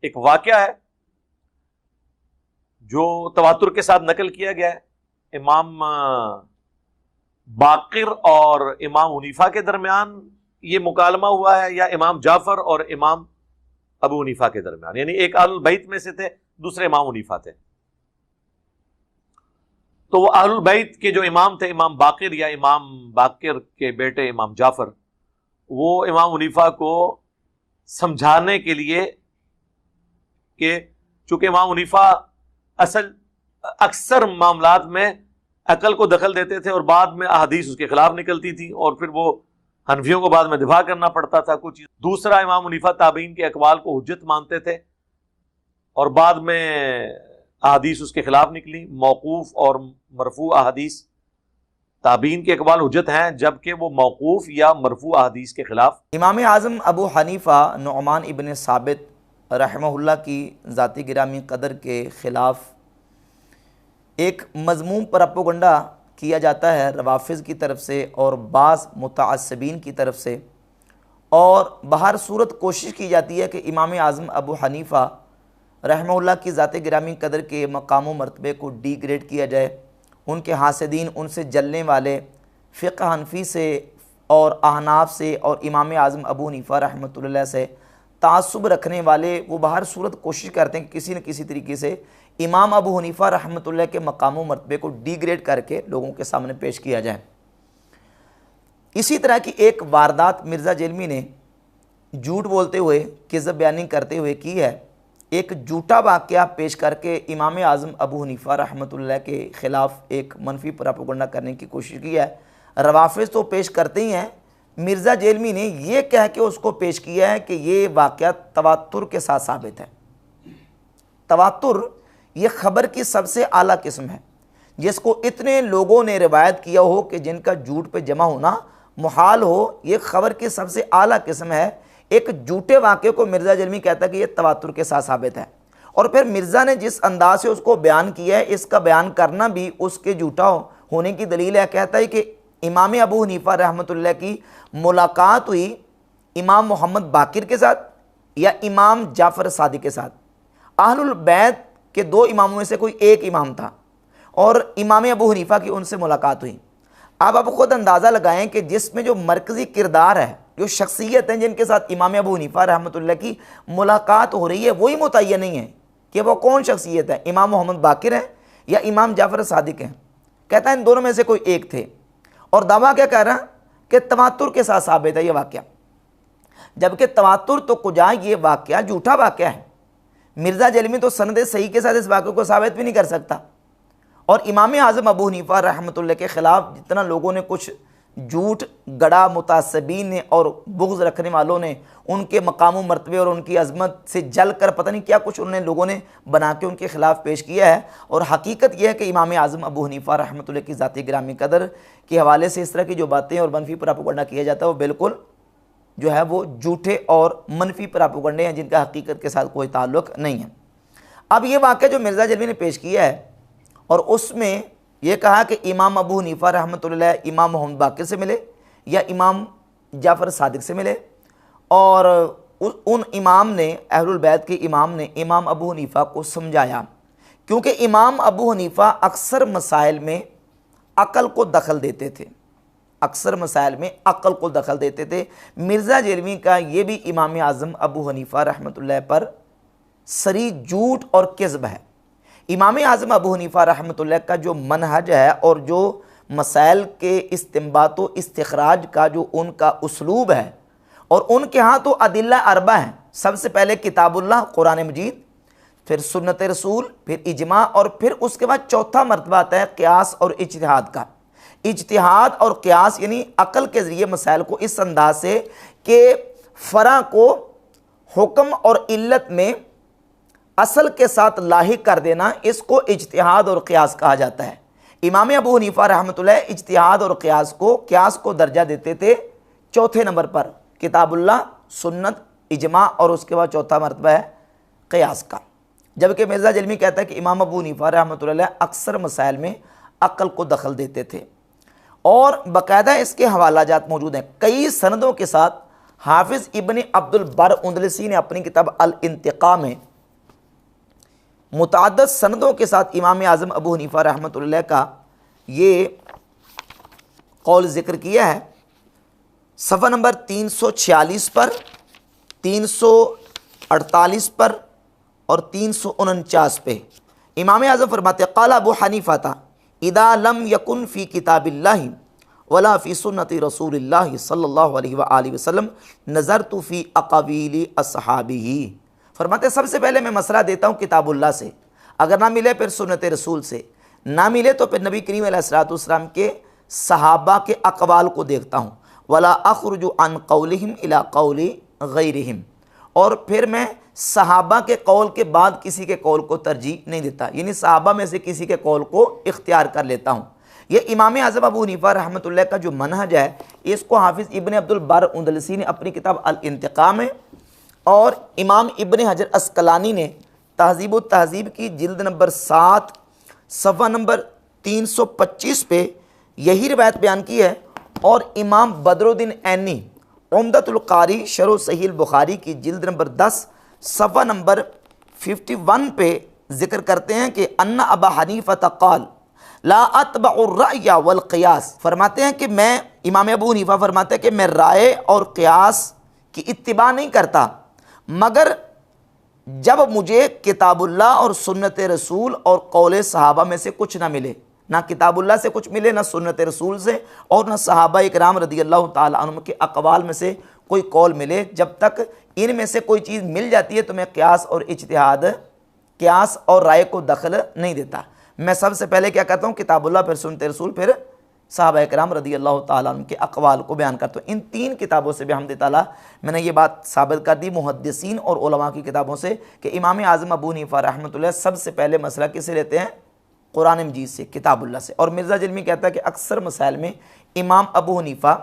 एक वाकया है जो तवातुर के साथ नकल किया गया है। इमाम बाकिर और इमाम हनीफा के दरमियान ये मुकालमा हुआ है, या इमाम जाफर और इमाम अबू हनीफा के दरमियान, यानी एक अहलुल बैत में से थे, दूसरे इमाम हनीफा थे। तो वो अहलुल बैत के जो इमाम थे, इमाम बाकिर या इमाम बाकिर के बेटे इमाम जाफर, वो इमाम हनीफा को समझाने के लिए कि चूंकि इमाम हनीफा अक्सर मामलात में अकल को दखल देते थे और बाद में अहादीस उसके खिलाफ निकलती थी और फिर वो हनफियों को बाद में दिफा करना पड़ता था कुछ। दूसरा, इमाम हनीफा ताबीन के अकवाल को हुज्जत मानते थे और बाद में अहादीस उसके खिलाफ निकली। मौकूफ और मरफू अहादीस ताबीन के अकवाल हुज्जत हैं, जबकि वो मौकूफ या मरफू अहादीस के खिलाफ। इमाम आज़म अबू हनीफा नुअमान इब्न साबित रहमहुल्लाह की ज़ाती गिरामी कदर के ख़िलाफ़ एक मज़मूम प्रोपेगेंडा किया जाता है रवाफ़िज़ की तरफ से और बाज़ मुतअस्सिबीन की तरफ से, और बहर सूरत कोशिश की जाती है कि इमाम आज़म अबू हनीफ़ा रहमहुल्लाह की ज़ात गिरामी कदर के मकाम मरतबे को डिग्रेड किया जाए, उनके हासिदीन, उनसे जलने वाले फ़िक़्ह हनफ़ी से और अहनाफ से और इमाम आज़म अबू हनीफ़ा रहमतुल्लाह से तासुब रखने वाले, वो बहर सूरत कोशिश करते हैं कि किसी न किसी तरीके से इमाम अबू हनीफ़ा रहमतुल्लाह के मकाम मरतबे को डिग्रेड करके लोगों के सामने पेश किया जाए। इसी तरह की एक वारदात मिर्ज़ा जेलमी ने झूठ बोलते हुए, किज़्ब बयानी करते हुए की है। एक झूठा वाक़या पेश करके इमाम आज़म अबू हनीफ़ा रहमतुल्लाह के ख़िलाफ़ एक मनफी प्रोपेगेंडा करने की कोशिश की है। रवाफ़िज़ तो पेश करते ही हैं, मिर्ज़ा जेलमी ने यह कह के उसको पेश किया है कि ये वाक़या तवातुर के साथ साबित है। तवातुर ये ख़बर की सबसे आला किस्म है जिसको इतने लोगों ने रिवायत किया हो कि जिनका झूठ पे जमा होना मुहाल हो। ये ख़बर की सबसे आला किस्म है। एक झूठे वाक़े को मिर्ज़ा जेलमी कहता है कि ये तवातुर के साथ साबित है, और फिर मिर्ज़ा ने जिस अंदाज से उसको बयान किया है, इसका बयान करना भी उसके झूठा होने की दलील है। कहता है कि इमाम अबू हनीफ़ा रहमतुल्लाह की मुलाकात हुई इमाम मोहम्मद बाकिर के साथ या इमाम जाफ़र सादिक के साथ। अहलुल बैत के दो इमामों में से कोई एक इमाम था और इमाम अबू हनीफ़ा की उनसे मुलाकात हुई। अब आप खुद अंदाज़ा लगाएं कि जिसमें जो मरकज़ी किरदार है, जो शख्सियत हैं जिनके साथ इमाम अबू हनीफ़ा रहमतुल्लाह की मुलाकात हो रही है, वही मुतय्यन नहीं है कि वो कौन शख्सियत है, इमाम मोहम्मद बाकिर हैं या इमाम जाफ़र सादिक हैं। कहता है इन दोनों में से कोई एक थे, और दावा क्या कह रहा है कि तवातुर के साथ साबित है ये वाक़या, जबकि तवातुर तो कुजा ये वाक़या झूठा वाक़या है। मिर्ज़ा जेलमी तो सनद सही के साथ इस वाक़े को साबित भी नहीं कर सकता। और इमाम आज़म अबू हनीफ़ा रहमतुल्लाह के ख़िलाफ़ जितना लोगों ने कुछ झूठ गड़ा, मुतासबीन ने और बुग़्ज़ रखने वालों ने उनके मकाम मरतबे और उनकी अज़मत से जल कर पता नहीं क्या कुछ उन्होंने लोगों ने बना के उनके ख़िलाफ़ पेश किया है। और हकीकत यह है कि इमाम आज़म अबू हनीफ़ा रहमतुल्लाह की ज़ाती गिरामी कदर के हवाले से इस तरह की जो बातें और मनफी प्रोपेगेंडा किया जाता है वो बिल्कुल जो है वो झूठे और मनफी प्रोपेगेंडे हैं जिनका हकीकत के साथ कोई ताल्लुक़ नहीं है। अब ये वाक़या जो मिर्ज़ा जेलमी ने पेश किया है और उसमें यह कहा कि इमाम अबू हनीफ़ा रहमतुल्लाह इमाम मोहम्मद बाकिर से मिले या इमाम जाफ़र सादिक से मिले, और उन इमाम ने, अहलुल बैत के इमाम ने इमाम अबू हनीफ़ा को समझाया, क्योंकि इमाम अबू हनीफ़ा अक्सर मसाइल में अक़ल को दखल देते थे, अक्सर मसाइल में अक़ल को दखल देते थे। मिर्ज़ा जेलमी का ये भी इमाम आज़म अबू हनीफ़ा रहमतुल्लाह पर सरी झूठ और किज़्ब है। इमाम आज़म अबू हनीफ़ा रहमतुल्लाह का जो मनहज है और जो मसाइल के इस्तिंबात व इस्तिखराज का जो उनका उसलूब है, और उनके यहाँ तो अदिल्ला अरबा हैं। सबसे पहले किताबुल्लाह कुरान मजीद, फिर सुन्नत रसूल, फिर इजमा, और फिर उसके बाद चौथा मरतबा आता है क़ियास और इज्तिहाद का। इज्तिहाद और क़ियास यानी अक़ल के ज़रिए मसाइल को इस अंदाज से कि फ़रा को हुक्म और इल्लत में असल के साथ लाहिक कर देना, इसको इज्तिहाद और क़ियास कहा जाता है। इमाम अबू हनीफ़ा रहमतुल्लाह इज्तिहाद और क़ियास को दर्जा देते थे चौथे नंबर पर, किताबुल्लाह, सुन्नत, इजमा, और उसके बाद चौथा मरतबा है क़ियास का। जबकि मिर्ज़ा जेलमी कहता है कि इमाम अबू हनीफ़ा रहमतुल्लाह अक्सर मसाइल में अक़ल को दखल देते थे, और बाकायदा इसके हवालाजात मौजूद हैं कई सनदों के साथ। हाफिज़ इब्न अब्दुल बर उंदलसी ने अपनी किताब अल इंतिक़ा में मुतअद्दिद सनदों के साथ इमाम आज़म अबू हनीफा रहमतुल्लाह का ये कौल ज़िक्र किया है। सफ़ा नंबर 346 पर, 348 पर और 349 पे इमाम आज़म फरमाते क़ाला अबू हनीफ़ा था इदा लम यकुन फ़ी किताबिल्लाहि वला फ़ी सुन्नति रसूलिल्लाहि सल्लल्लाहु अलैहि व आलिहि वसल्लम नज़रतु फ़ी अक़ावीली अस्हाबिही। फरमाते सबसे पहले मैं मसला देता हूँ किताबुल्लाह से, अगर ना मिले फिर सुन्नत रसूल से, ना मिले तो फिर नबी करीम अलैहिस्सलाम के सहाबा के अक़वाल को देखता हूँ। वला अख़रुजु अन क़ौलिहिम इला क़ौलि गैरिहिम, और फिर मैं सहाबा के कौल के बाद किसी के कौल को तरजीह नहीं देता, यानी सहाबा में से किसी के कौल को इख्तियार कर लेता हूँ। ये इमाम आज़म अबू हनीफा रहमतुल्लाह का जो मनहज है, इसको हाफिज़ इब्न अब्दुल बर उंदलसी ने अपनी किताब अल इंतक़ा में, और इमाम इब्न हजर अस्कलानी ने तहज़ीब तहज़ीब की जिल्द नंबर 7 सफ़ा नंबर 325 पे यही रिवायत बयान की है। और इमाम बदरुद्दीन ऐनी उम्दतुल कारी शरह सहीह बुखारी की जिल्द नंबर 10 सफ़ा नंबर 51 पे ज़िक्र करते हैं कि अन्ना अबा हनीफ़ा क़ाल ला अतबउर रअय वल क़ियास। फरमाते हैं कि मैं, इमाम अबू हनीफ़ा फरमाते हैं कि मैं राय और क़ियास की इत्तिबा नहीं करता, मगर जब मुझे किताबुल्लाह और सुन्नत रसूल और कौल सहाबा में से कुछ ना मिले, ना किताबुल्लाह से कुछ मिले, ना सुन्नत रसूल से, और ना सहाबा इकराम रदियल्लाहु ताला अन्हुम के अक़वाल में से कोई कौल मिले, जब तक इनमें से कोई चीज़ मिल जाती है तो मैं क़ियास और इज्तिहाद, क़ियास और राय को दखल नहीं देता। मैं सबसे पहले क्या करता हूँ, किताबुल्लाह, फिर सुन्नत रसूल, फिर सहाबा इकराम रदियल्लाहु ताला अन्हुम के अक़वाल को बयान करता हूँ। इन 3 किताबों से भी हम्द ताला मैंने ये बात साबित कर दी, मुहद्दिसीन और उलमा की किताबों से, कि इमाम आज़म अबू हनीफ़ा रहमतुल्लाह सबसे पहले मसला किसे लेते हैं, कुरान मजीद से, किताबुल्लाह से। और मिर्ज़ा जल्मी कहता है कि अक्सर मसाइल में इमाम अबू हनीफ़ा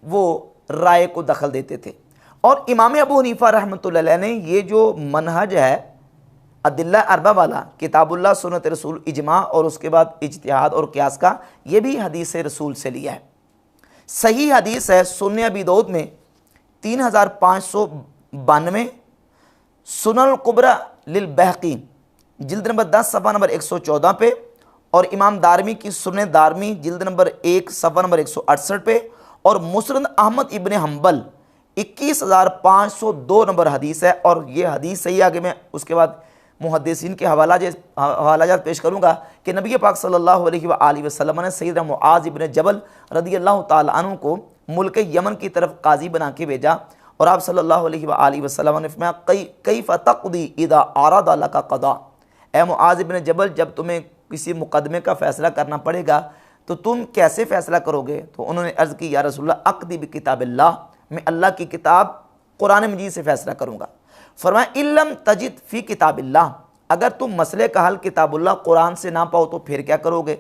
वो राय को दखल देते थे। और इमाम अबू हनीफ़ा रहमतुल्लाह ने ये जो मनहज है अदिल्ला अरबा वाला, किताबुल्लाह, सुन्नत रसूल, इजमा और उसके बाद इज्तिहाद और क़ियास का, ये भी हदीस रसूल से लिया है। सही हदीस है सुन्ने अबी दाऊद में 3592, सुनन कुबरा लिल बहक़ी जिल्द नंबर 10 सफ़ा नंबर 114 पे, और इमाम दारमी की सुन्ने दारमी जिल्द नंबर 1 सफ़ा नंबर 168 पे, और मुस्नद अहमद इब्न हम्बल 21502 नंबर हदीस है। और ये हदीस सही, आगे मैं उसके बाद मुहद्दिसीन के हवालाजात पेश करूँगा कि नबी पाक सल्लल्लाहु अलैहि वसल्लम ने सैयदना मुआज़ इब्न जबल रदियल्लाहु ताला अन्हु को मुल्क यमन की तरफ काजी बना के भेजा, और आप सल्लल्लाहु अलैहि वसल्लम ने फरमाया कैफ़ तक़दी इज़ा अराद लका क़दा, ए मुआज़ इब्न जबल, जब तुम्हें किसी मुकदमे का फ़ैसला करना पड़ेगा तो तुम कैसे फ़ैसला करोगे? तो उन्होंने अर्ज़ की, या रसूलल्लाह अक़दी बि किताबिल्लाह, मैं अल्लाह की किताब कुरान मजीद से फ़ैसला करूँगा। फरमाया इल्लम तजिद फ़ी किताबिल्लाह, अगर तुम मसले का हल किताबुल्लाह कुरान से ना पाओ तो फिर क्या करोगे?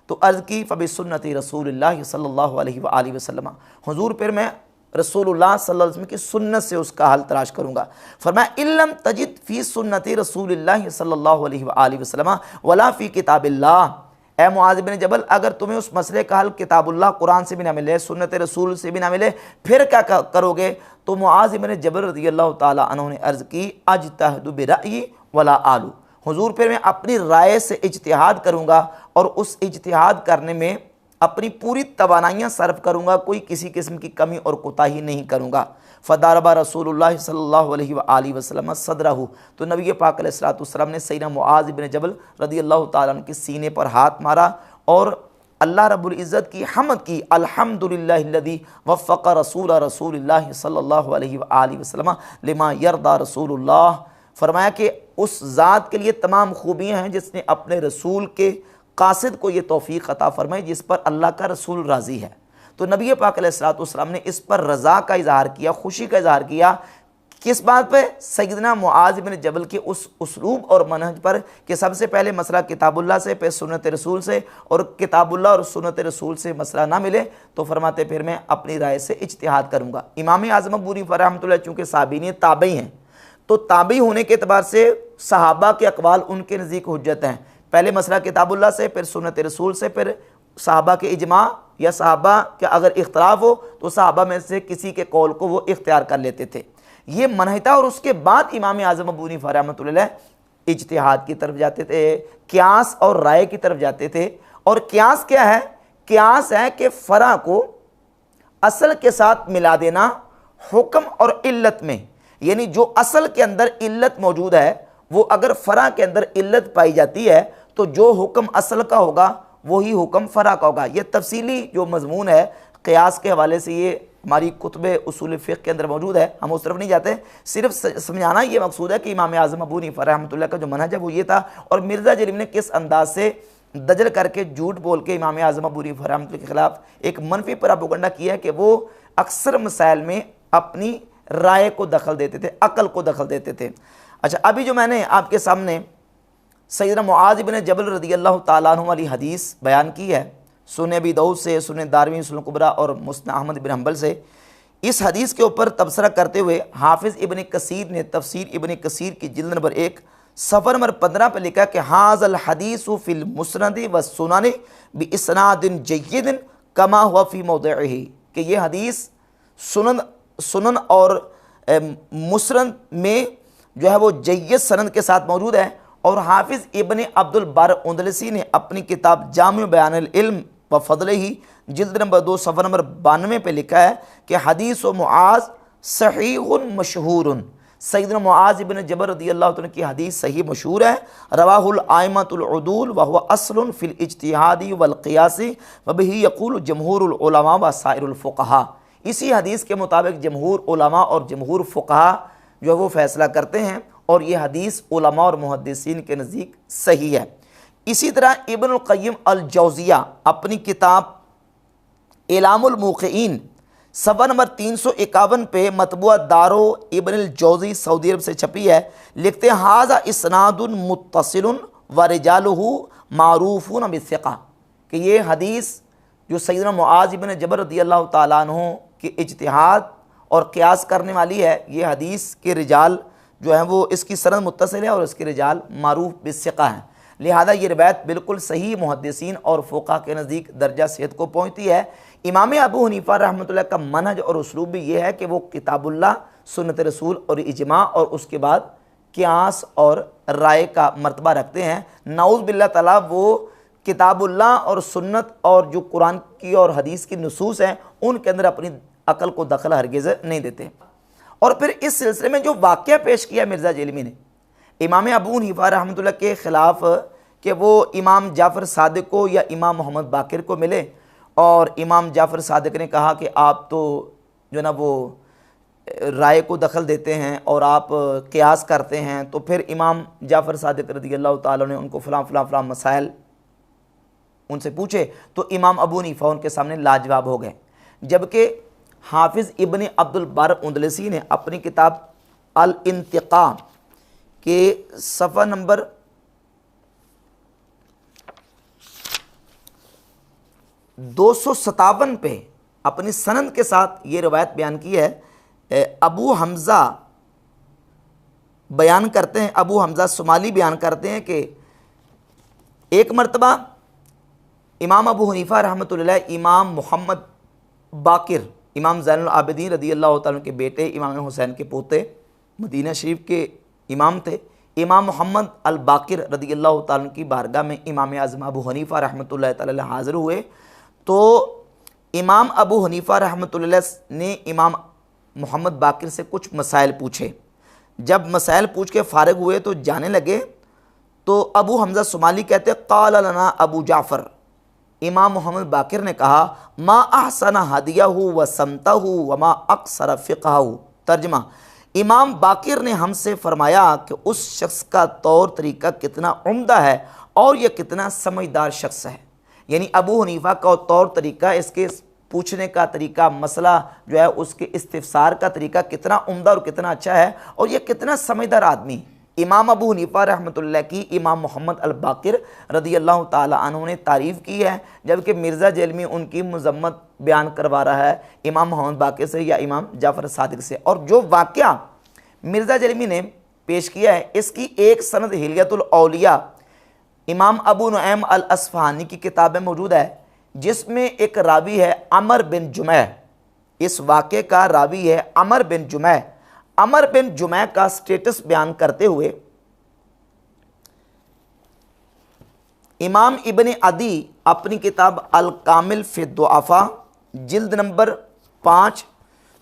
तो अर्ज़ की फ़बि सुन्नति रसूलिल्लाह सल्लल्लाहु अलैहि वसल्लम, हुज़ूर फिर मैं रसूलुल्लाह सल्लल्लाहु अलैहि वसल्लम की सुन्नत से उसका हल तलाश करूँगा। फरमाया इल्लम तजिद फ़ी सुन्नति रसूलिल्लाह सल्लल्लाहु अलैहि वसल्लम वला फ़ी किताबिल्लाह, ए मुआज़ बिन जबल, अगर तुम्हें उस मसले का हल किताबुल्लाह कुरान से भी ना मिले, सुन्नत रसूल से भी ना मिले, फिर क्या करोगे? तो मुआज़ बिन जबल रज़ियल्लाहु ताला अन्हु ने अर्ज़ की अजतहदु बिरअयी वला आलू, हुज़ूर फिर मैं अपनी राय से इज्तिहाद करूँगा और उस इज्तिहाद करने में अपनी पूरी तवानाइयाँ सर्फ करूँगा, कोई किसी किस्म की कमी और कोताही नहीं करूँगा। फ़दारबा रसूलुल्लाह सल्लल्लाहु अलैहि वसल्लम सदरहु, तो नबी पाक अलैहिस्सलातु वस्सलाम ने सैयदना मुआज़ इब्न जबल रदियल्लाहु ताला अन्हु के सीने पर हाथ मारा और अल्लाह रब्बुल इज़्ज़त की हम्द की, अल्हम्दुलिल्लाहिल्लज़ी वफ़्फ़क़ रसूलिल्लाह सल्लल्लाहु अलैहि वसल्लम लिमा यरदा रसूलुल्लाह। फरमाया कि उस ज़ात के लिए तमाम खूबियाँ हैं जिसने अपने रसूल के कासिद को ये तौफ़ीक़ अता फरमाई, जिस पर अल्लाह का रसूल राज़ी है। तो नबी पाक अलैहिस्सलातु वस्सलाम ने इस पर रज़ा का इज़हार किया, खुशी का इज़हार किया। किस बात पे? सैयदना मुआज़ बिन जबल के उस उसलूब और मनहज पर कि सबसे पहले मसला किताबुल्लाह से, फिर सुन्नत रसूल से, और किताबुल्लाह और सुन्नत रसूल से मसला ना मिले तो फरमाते फिर मैं अपनी राय से इज्तिहाद करूँगा। इमाम आज़म अबू हनीफ़ा रहमतुल्लाह चूँकि साबिनी ताबई हैं, तो ताबई होने के एतबार से सहाबा के अक़वाल उनके नज़दीक हुज्जत हैं। पहले मसला किताबुल्लाह से, फिर सुन्नत रसूल से, फिर सहाबा के इजमा या सहाबा के अगर इख्तलाफ हो तो सहाबा में से किसी के कौल को वो इख्तियार कर लेते थे। ये मनहज था। और उसके बाद इमाम आज़म अबू हनीफ़ा रहमतुल्लाह इज्तिहाद की तरफ जाते थे, क़ियास और राय की तरफ जाते थे। और क़ियास क्या है? क़ियास है कि फ़रा को असल के साथ मिला देना हुक्म और इल्लत में, यानी जो असल के अंदर इल्लत मौजूद है वो अगर फ़रा के अंदर इल्लत पाई जाती है तो जो हुक्म असल का होगा वही हुक्म फ़रा का होगा। ये तफसीली जो मजमून है क़ियास के हवाले से ये हमारी कुतुब उसूल फ़िक़्ह के अंदर मौजूद है, हम उस तरफ नहीं जाते। सिर्फ समझाना ये मकसूद है कि इमाम आज़म अबू हनीफ़ा रहमतुल्लाह का जो मनहज है वो ये था। और मिर्ज़ा जलील ने किस अंदाज से दजल करके झूठ बोल के इमाम आज़म अबू हनीफ़ा रहमतुल्लाह के ख़िलाफ़ एक मनफी प्रोपेगेंडा किया है कि वो अक्सर मसाइल में अपनी राय को दखल देते थे, अक़ल को दखल देते थे। अच्छा, अभी जो मैंने आपके सामने सैयदना मुआज़ इब्न जबल रज़ियल्लाहु ताला अन्हु वाली हदीस बयान की है, सुनन अबी दाऊद से, सुनन दारमी सुनन कुबरा और मुस्नद अहमद इब्न हंबल से, इस हदीस के ऊपर तबसरा करते हुए हाफिज़ इब्न कसीर ने तफसीर इब्न कसीर की जिल्द नंबर 1 सफ़र नंबर 15 पर लिखा कि हाज़ल हदीसु फ़िल मुस्नद व सुनन बि इस्नादिन जय्यदिन कमा हुआ फ़ी मौदिही, कि ये हदीस सुनन और मुस्नद में जो है वो जय्यद सनद के साथ मौजूद है। और हाफिज़ इब्न अब्दुल बार उंदलसी ने अपनी किताब जामिउ बयानुल इल्म व फ़ज़लिही जिल्द नंबर 2 सफ़र नंबर 92 पे लिखा है कि हदीस मुआज़ सहीहुन मशहूरुन, सैयदना मुआज़ इब्न जबल रज़ियल्लाहु अन्हु की हदीस सही मशहूर है। रवाहुल आइमतुल उदूल व हुवा अस्लुन फ़िल इज्तिहादी वल क़ियासी व बिही यक़ूलु जमहूरुल उलमा व साइरुल फ़ुक़हा। इसी हदीस के मुताबिक जमहूर उलमा और जमहूर फ़ुक़हा जो है वो फ़ैसला करते हैं और ये हदीस उलमा और मुहद्दिसीन के नज़दीक सही है। इसी तरह इब्नुल क़य्यिम अल जौज़िया अपनी किताब इलामुल मुक़ीन सफ़र नंबर 351 पे मतबूआ दारो इब्नुल जौज़ी सऊदी अरब से छपी है, लिखते हैं हाज़ा इस्नादुन मुत्तसिलुन व रिजालुहु मारूफून बिस्सिक़ा, कि ये हदीस जो सैयदना मुआज़ इब्न जबल रज़ियल्लाहु ताला अन्हु की इज्तिहाद और क़ियास करने वाली है, ये हदीस के रिजाल जो है वो इसकी सनद मुत्तसिल है और इसके रिजाल मारूफ बिस्सिक़ा हैं। लिहाजा ये रिवायत बिल्कुल सही मुहद्दिसीन और फ़ुक़हा के नज़दीक दर्जा सेहत को पहुँचती है। इमाम अबू हनीफ़ा रहमतुल्लाह का मनहज और उसलूब भी ये है कि वो किताबुल्लाह, सुन्नत रसूल और इजमा और उसके बाद क़ियास और राय का मर्तबा रखते हैं। नाऊज़ बिल्लाह ताला वो किताबुल्लाह और सुन्नत और जो कुरान की और हदीस की नुसूस हैं उनके अंदर अपनी अक़ल को दखल हरगिज़ नहीं देते। और फिर इस सिलसिले में जो वाक़या पेश किया मिर्ज़ा जेलमी ने इमाम अबू हनीफ़ा रहमतुल्लाह के ख़िलाफ़ कि वो इमाम जाफ़र सादिक को या इमाम मोहम्मद बाक़िर को मिले और इमाम जाफ़र सादिक ने कहा कि आप तो जो ना वो राय को दखल देते हैं और आप क़ियास करते हैं। तो फिर इमाम जाफ़र सादिक रज़ियल्लाहु ताला ने उनको फ़लाँ मसाइल उनसे पूछे तो इमाम अबू हनीफ़ा उनके सामने लाजवाब हो गए। जबकि हाफिज़ इब्न अब्दुल बार उंदलसी ने अपनी किताब अल इंतिक़ा के सफ़ा नंबर 257 पे अपनी सनद के साथ ये रवायत बयान की है। अबू हमज़ा बयान करते हैं, अबू हमज़ा सुमाली बयान करते हैं कि एक मरतबा इमाम अबू हनीफ़ा रहमतुल्लाह इमाम मोहम्मद बाक़िर इमाम ज़ैनुल आबिदीन रज़ियल्लाहु ताला के बेटे इमाम हुसैन के पोते मदीना शरीफ के इमाम थे, इमाम मोहम्मद अल बाक़िर रज़ियल्लाहु ताला की बारगाह में इमाम आज़म अबू हनीफ़ा रहमतुल्लाह ताला हाज़िर हुए। तो इमाम अबू हनीफ़ा रहमतुल्लाह ने इमाम मोहम्मद बाक़िर से कुछ मसाइल पूछे। जब मसाइल पूछ के फ़ारिग हुए तो जाने लगे तो अबू हमज़ा सुमाली कहते क़ाल लना अबू जाफ़र, इमाम मोहम्मद बाक़िर ने कहा मा अहसन हदियहु व समतहु व मा अक्सर फ़िक़हु। तर्जमा, इमाम बाक़िर ने हमसे फ़रमाया कि उस शख्स का तौर तरीक़ा कितना उम्दा है और यह कितना समझदार शख्स है। यानी अबू हनीफ़ा का तौर तरीक़ा, इसके पूछने का तरीक़ा, मसला जो है उसके इस्तिफ़सार का तरीक़ा कितना उम्दा और कितना अच्छा है और यह कितना समझदार आदमी। इमाम अबू हनीफ़ा रहमतुल्लाह की इमाम मोहम्मद अल बाक़िर रज़ियल्लाहु ताला अन्हु ने तारीफ़ की है, जबकि मिर्ज़ा जेलमी उनकी मज़म्मत बयान करवा रहा है इमाम मोहम्मद बाक़िर से या इमाम जाफ़र सादिक से। और जो वाक़या मिर्ज़ा जेलमी ने पेश किया है इसकी एक सनद हिलियतुल औलिया इमाम अबू नुऐम अल अस्फ़हानी की किताब में मौजूद है, जिसमें एक रावी है अमर बिन जुमै। इस वाक़े का रावी है अमर बिन जुमै। अमर बिन जुमै का स्टेटस बयान करते हुए इमाम इब्न अदी अपनी किताब अल कामिल फी दुआफा जिल्द नंबर 5,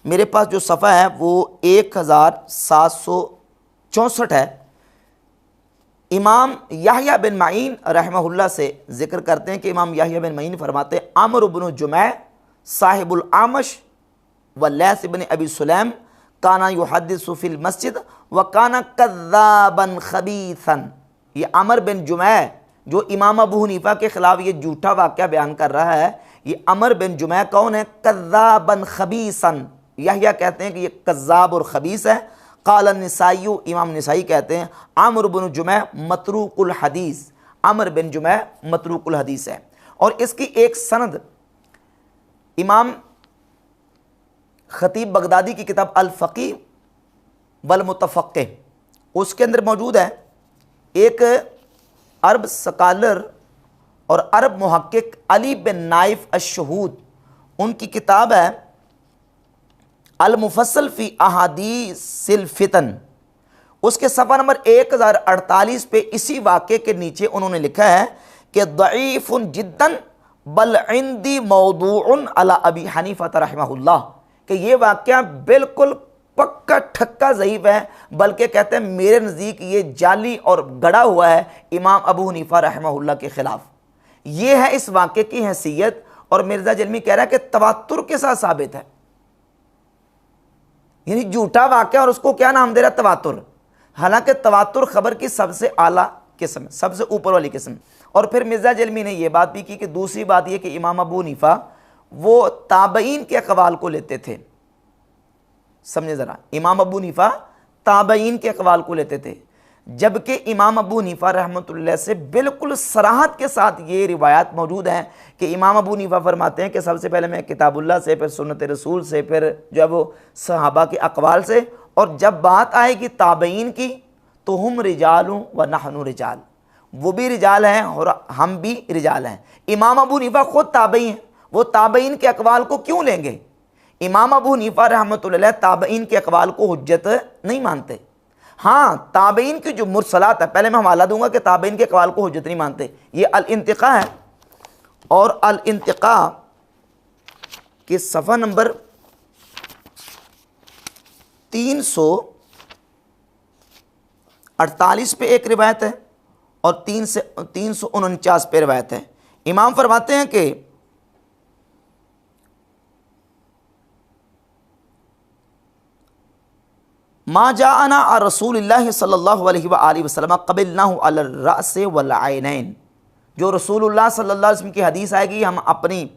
मेरे पास जो सफ़ा है वो 1764 है, इमाम याहया बिन मईन रहमहुल्लाह से ज़िक्र करते हैं कि इमाम याहया बिन मईन फरमाते हैं अमर इब्न जुमै साहिबुल आमश व लैस इब्न अबी सुलैम काना युहद्दिसु फिल मस्जिद व काना कज़्ज़ाबन खबीसन। ये अमर बिन जुमै जो इमाम अबू हनीफा के ख़िलाफ़ ये झूठा वाक़या बयान कर रहा है, ये अमर बिन जुमै कौन है? कज़्ज़ाबन खबीसन। याहया कहते हैं कि ये कज़्ज़ाब और खबीस है। क़ाल निसाई, इमाम निसाई कहते हैं अमर बिन जुमै मतरूकुल हदीस, अमर बिन जुमै मतरूकुल हदीस है। और इसकी एक सनद इमाम खतीब बगदादी की किताब अल फ़क़ीह वल मुतफ़क़्क़िह उसके अंदर मौजूद है। एक अरब स्कॉलर और अरब मुहक्किक अली बिन नाइफ अश-शहूद, उनकी किताब है अल मुफस्सल फ़ी अहादीसिल फ़ितन, उसके सफ़ा नंबर 1048 पे इसी वाक़े के नीचे उन्होंने लिखा है कि दईफ़ुन जिद्दन बल इंदी मौदूउन अला अबी हनीफ़ा रहमहुल्लाह, कि ये वाक़या बिल्कुल पक्का ठक्का ज़ईफ़ है, बल्कि कहते हैं मेरे नज़दीक ये जाली और गड़ा हुआ है इमाम अबू हनीफ़ा रहमहुल्लाह के ख़िलाफ़। ये है इस वाक़े की हैसियत। और मिर्ज़ा जलमी कह रहा है कि तवातुर के साथ साबित है, यानी झूठा वाक़या और उसको क्या नाम दे रहा है? तवातुर। हालांकि तवातुर ख़बर की सबसे आला किस्म, सबसे ऊपर वाली किस्म। और फिर मिर्ज़ा जलमी ने यह बात भी की कि दूसरी बात यह कि इमाम अबू हनीफ़ा वो ताबईन के अक़वाल को लेते थे। समझे ज़रा, इमाम अबू हनीफ़ा ताबईन के अक़वाल को लेते थे, जबकि इमाम अबू हनीफ़ा रहमतुल्लाह से बिल्कुल सराहत के साथ ये रिवायात मौजूद हैं कि इमाम अबू हनीफ़ा फरमाते हैं कि सबसे पहले मैं किताबुल्लाह से, फिर सुन्नत रसूल से, फिर जो है वो सहाबा के अक़वाल से, और जब बात आएगी ताबईन की तो हम रिजालुं व नहनु रिजाल, वो भी रिजाल हैं और हम भी रिजाल हैं। इमाम अबू हनीफ़ा ख़ुद ताबई हैं, वो ताबईन के अक़वाल को क्यों लेंगे? इमाम अबू हनीफ़ा रहमतुल्लाह ताबईन के अक़वाल को हुज्जत नहीं मानते। हाँ, ताबईन की जो मुरसलात है, पहले मैं हवाला दूंगा कि ताबईन के अक़वाल को हुज्जत नहीं मानते। ये अल इंतिक़ा है, और अल इंतिक़ा के सफ़ा नंबर 348 पे एक रिवायत है और 349 पे रिवायत है। इमाम फरमाते हैं कि मा जाअना आ रसूलिल्लाह सल्लल्लाहु अलैहि वसल्लम क़बिलनाहु अला रअस वल ऐनैन, जो रसूलुल्लाह सल्लल्लाहु अलैहि वसल्लम की हदीस आएगी हम अपनी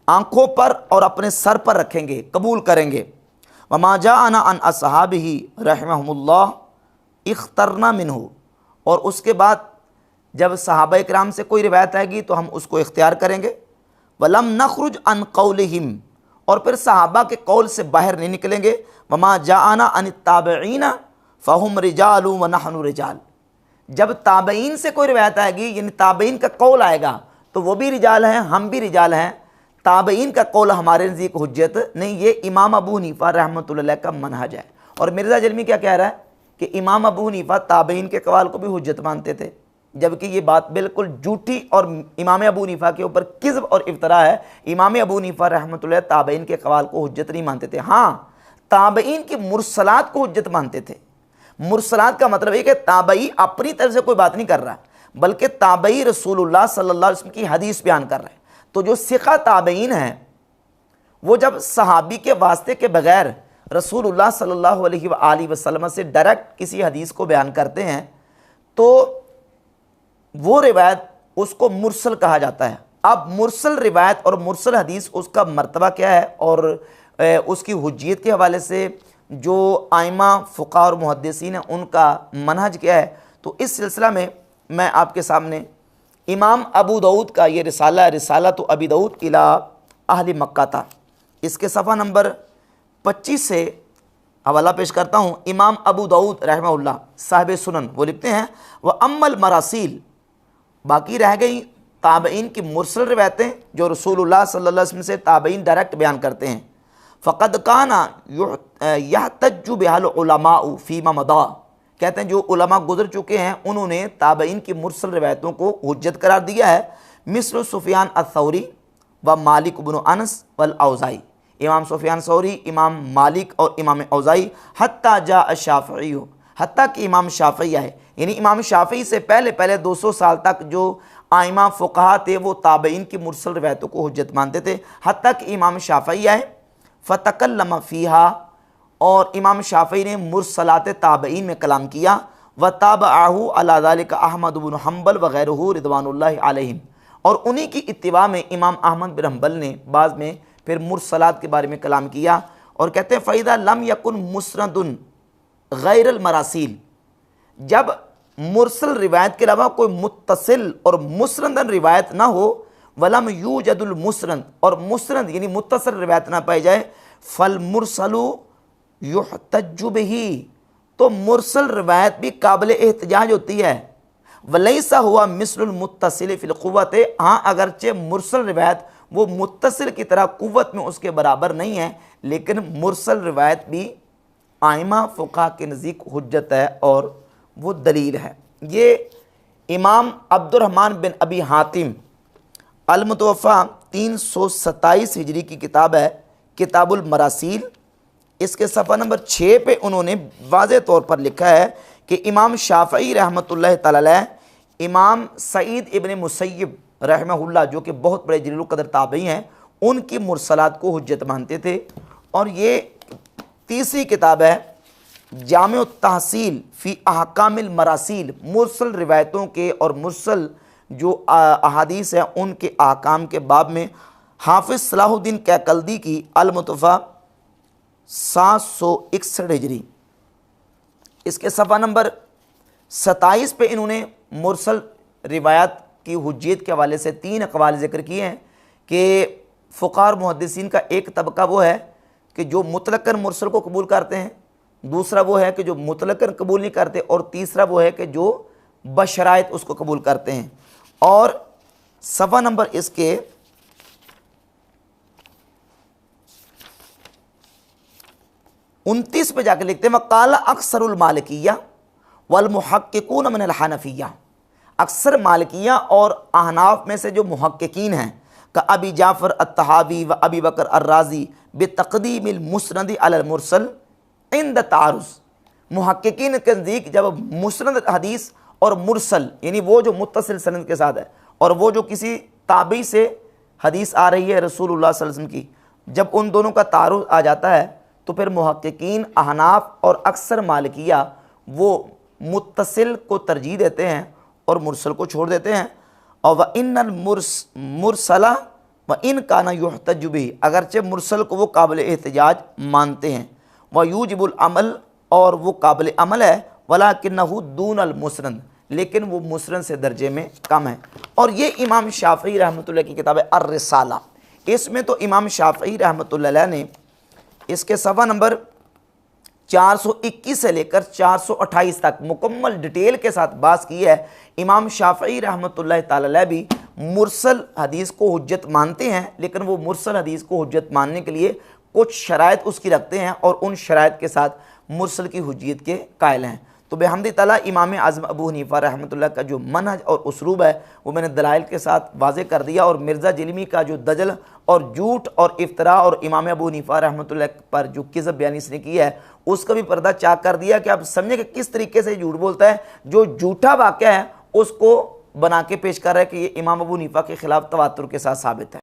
आँखों पर और अपने सर पर रखेंगे, कबूल करेंगे। वमा जाअना अन अस्हाबिही रहमहुमुल्लाह इख्तरना मिन्हु, और उसके बाद जब सहाबा इकराम से कोई रिवायत आएगी तो हम उसको इख्तियार करेंगे। वलम नखरुज अन कौलिहिम, और फिर सहाबा के कौल से बाहर नहीं निकलेंगे। वमा जाअना अन ताबईना फ़हुम रिजालु व नहनु रिजाल, जब ताबईन से कोई रिवायत आएगी यानी ताबईन का कौल आएगा तो वो भी रिजाल हैं, हम भी रिजाल हैं। ताबईन का कौल हमारे नज़दीक हुज्जत नहीं। ये इमाम अबू हनीफ़ा रहमतुल्लाह का मनहज है। और मिर्ज़ा जलमी क्या कह रहा है कि इमाम अबू हनीफ़ा ताबईन के कवाल को भी हुज्जत मानते थे, जबकि ये बात बिल्कुल झूठी और इमाम अबू हनीफ़ा के ऊपर किज़्ब और इफ्तरा है। इमाम अबू हनीफ़ा रहमतुल्लाह ताबईन के कवाल को हुज्जत नहीं मानते थे। हाँ, ताबईन की मुरसलात को हुज्जत मानते थे। मुरसलात का मतलब है कि ताबई अपनी तरफ से कोई बात नहीं कर रहा, बल्कि ताबई रसूलुल्लाह सल्लल्लाहु अलैहि वसल्लम की हदीस बयान कर रहा है। तो जो सिक़ा ताबईन है वो जब सहाबी के वास्ते के बगैर रसूलुल्लाह सल्लल्लाहु अलैहि वसल्लम से डायरेक्ट किसी हदीस को बयान करते हैं तो वो रिवायत उसको मुरसल कहा जाता है। अब मुरसल रिवायत और मुरसल हदीस उसका मर्तबा क्या है और उसकी हुज्जियत के हवाले से जो आइमा फ़ुक़हा और मुहद्दिसीन हैं उनका मनहज क्या है, तो इस सिलसिला में मैं आपके सामने इमाम अबू दाऊद का ये रिसाला तो अबी दाऊद इला अहली मक्का था, इसके सफ़ा नंबर 25 से हवाला पेश करता हूँ। इमाम अबू दाऊद रहमहुल्लाह साहिब सुनन वो लिखते हैं वह अम्मल मरासील, बाकी रह गई ताबईन की मुरसल रिवायतें जो रसूलुल्लाह सल्लल्लाहु अलैहि वसल्लम से ताबईन डायरेक्ट बयान करते हैं। फ़क़द काना यहतज्जु बिहल उलमाउ फ़ीमा मदा, कहते हैं जो उलमा गुजर चुके हैं उन्होंने ताबईन की मुरसल रिवायतों को हुज्जत करार दिया है। मिस्र सुफियान अथ-थौरी व मालिक इब्न अनस वल औज़ाई, इमाम सुफियान सौरी, इमाम मालिक और इमाम औज़ाई, हत्ता जा अश-शाफ़ई, हत्ता कि इमाम शाफ़ई आए, यानी इमाम शाफ़ई से पहले 200 साल तक जो आइमा फ़ुक़हा थे वो ताबईन की मुरसल रिवायतों को हुज्जत मानते थे। हत्ता कि इमाम शाफ़ई आए, फ़तकल्लम फ़ीहा, और इमाम शाफ़ई ने मुरसलात ताबईन में कलाम किया। व ताबअहु अला ज़ालिका अहमद बिन हम्बल वग़ैरहु रिदवानुल्लाहि अलैहिम, और उन्हीं की इत्तिबा में इमाम अहमद बिन हम्बल ने बाद में फिर मुरसलात के बारे में कलाम किया। और कहते हैं फ़इज़ा लम यकुन मुस्नदुन गैरल मरासील, जब मुरसल रिवायत के अलावा कोई मुत्तसिल और मुस्नदन रिवायत ना हो, वलम यूजदुल मुस्नद, और मुस्नद यानी मुत्तसिल रिवायत ना पाई जाए, फल मुरसलु युहतज्जु बिही, तो मुरसल रिवायत भी काबिल एहतजाज होती है। वलैसा हुआ मिसलुल मुत्तसिल फिल क़ुव्वत, हाँ अगरचे मुरसल रिवायत वो मुत्तसिल की तरह कुव्वत में उसके बराबर नहीं है, लेकिन मुरसल रिवायत भी आइमा फ़ुक़हा के नज़दीक हुज्जत है और वो दलील है। ये इमाम अब्दुर्रहमान बिन अबी हातिम अल-मुतवफ़ा 327 हिजरी की किताब है किताबुल मरासील, इसके सफ़ा नंबर 6 पे उन्होंने वाज़े तौर पर लिखा है कि इमाम शाफ़ई रहमतुल्लाह तआला अलैह, इमाम सईद इब्न मुसय्यब रहमहुल्लाह जो कि बहुत बड़े जलील क़द्र ताबई हैं, उनकी मुरसलात को हुज्जत मानते थे। और ये तीसरी किताब है जामे तहसील फ़ी अहकामिल मरासील, मुरसल रिवायतों के और मुरसल जो अहादीस हैं उनके अहकाम के बाब में हाफिज़ सलाहुद्दीन कैकल्दी की अल-मुतवफ़ा 761 हिजरी, इसके सफ़ा नंबर 27 पे इन्होंने मुरसल रिवायत की हुज्जियत के हवाले से 3 अक़वाल ज़िक्र किए हैं कि फ़ुक़हा और मुहद्दिसीन का एक तबका वो है कि जो मुतलक़न मुरसल को कबूल करते हैं, दूसरा वो है कि जो मुतलक़न कबूल नहीं करते, और तीसरा वो है कि जो बशराइत उसको कबूल करते हैं। और सफ़ा नंबर इसके 29 पे जाकर लिखते हैं वक़ाला अक्सरुल मालिकिया वल मुहक्किकून मिनल हनफिया, अक्सर मालिकिया और अहनाफ में से जो मुहक्किकीन हैं का अबी जाफ़र अत्तहावी व अबी बकर अर्राज़ी बेतक़दीमिल मुस्नद अलल मुरसल इंद तारुज़, मुहक्किकीन के नज़दीक जब मुस्नद हदीस और मुरसल यानी वो जो मुत्तसिल सनद के साथ है और वो जो किसी ताबी से हदीस आ रही है रसूलुल्लाह सल्लल्लाहु अलैहि वसल्लम की, जब उन दोनों का तारुज़ आ जाता है तो फिर मुहक्किकीन अहनाफ और अक्सर मालिकिया वो मुत्तसिल को तरजीह देते हैं और मुरसल को छोड़ देते हैं। और व इन्नल मुरसला व इन काना युहतज्जु बिही, अगरचे मुरसल को वो काबिल एहतजाज मानते हैं, व यूजिबुल अमल, और वो काबिल अमल है, वलाकिन्नहु दूनल मुस्नद, लेकिन वो मुस्नद से दर्जे में कम है। और ये इमाम शाफ़ई रहमतुल्लाह की किताब है अर्रिसाला, इसमें तो इमाम शाफ़ई रहमतुल्लाह ने इसके सफ़ा नंबर 421 से लेकर 428 तक मुकम्मल डिटेल के साथ बात की है। इमाम शाफ़ई रहमतुल्लाह तआला अलैह भी मुरसल हदीस को हुज्जत मानते हैं, लेकिन वो मुरसल हदीस को हुज्जत मानने के लिए कुछ शराइत उसकी रखते हैं और उन शराइत के साथ मुरसल की हुज्जियत के कायल हैं। तो बेहमदी ताला इमाम आज़म अबू हनीफ़ा रहमतुल्लाह का जो मनहज और उसलूब है वो मैंने दलाइल के साथ वाज़े कर दिया, और मिर्ज़ा जिलमी का जो दजल और झूठ और इफ्तरा और इमाम अबू हनीफ़ा रहमतुल्लाह पर जो किज़ब बयानी इसने की है उसका भी पर्दा चाक कर दिया कि आप समझें कि किस तरीके से झूठ बोलता है। जो झूठा वाक़या है उसको बना के पेश कर रहा है कि ये इमाम अबू हनीफ़ा के ख़िलाफ़ तवातुर के साथ साबित है।